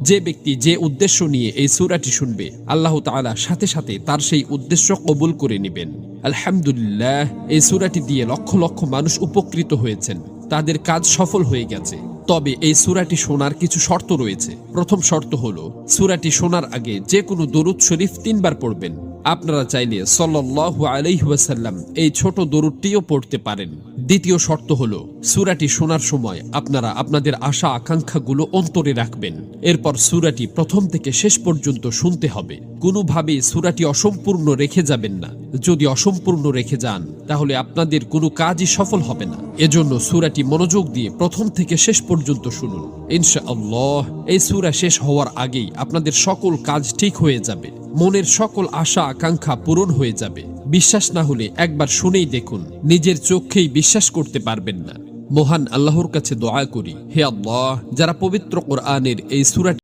যে ব্যক্তি যে উদ্দেশ্য নিয়ে এই সূরাটি শুনবে, আল্লাহ তাআলা সাথে সাথে তার সেই উদ্দেশ্য কবুল করে নেবেন। আলহামদুলিল্লাহ, এই সূরাটি দিয়ে লক্ষ লক্ষ মানুষ উপকৃত হয়েছেন, তাদের কাজ সফল হয়ে গেছে। তবে এই সূরাটি শোনার কিছু শর্ত রয়েছে। প্রথম শর্ত হলো, সূরাটি শোনার আগে যে কোনো দরুদ শরীফ 3 বার পড়বেন। আপনারা চাইলে সাল্লাল্লাহু আলাইহি ওয়াসাল্লাম এই ছোট দরুদটিও পড়তে পারেন। দ্বিতীয় শর্ত হলো, সূরাটি শোনার সময় আপনারা আপনাদের আশা আকাঙ্ক্ষাগুলো অন্তরে রাখবেন। এরপর সূরাটি প্রথম থেকে শেষ পর্যন্ত শুনতে হবে। কোনোভাবেই সূরাটি অসম্পূর্ণ রেখে যাবেন না। যদি অসম্পূর্ণ রেখে যান, তাহলে আপনাদের কোনো কাজই সফল হবে না। এজন্য সূরাটি মনোযোগ দিয়ে প্রথম থেকে শেষ পর্যন্ত শুনুন। ইনশাআল্লাহ এই সূরা শেষ হওয়ার আগেই আপনাদের সকল কাজ ঠিক হয়ে যাবে, মনের সকল আশা আকাঙ্ক্ষা পূরণ হয়ে যাবে। বিশ্বাস না হলে একবার শুনেই দেখুন, নিজের চোখেই বিশ্বাস করতে পারবেন না। মহান আল্লাহর কাছে দোয়া করি, হে আল্লাহ, যারা পবিত্র কোরআনের এই সূরাটি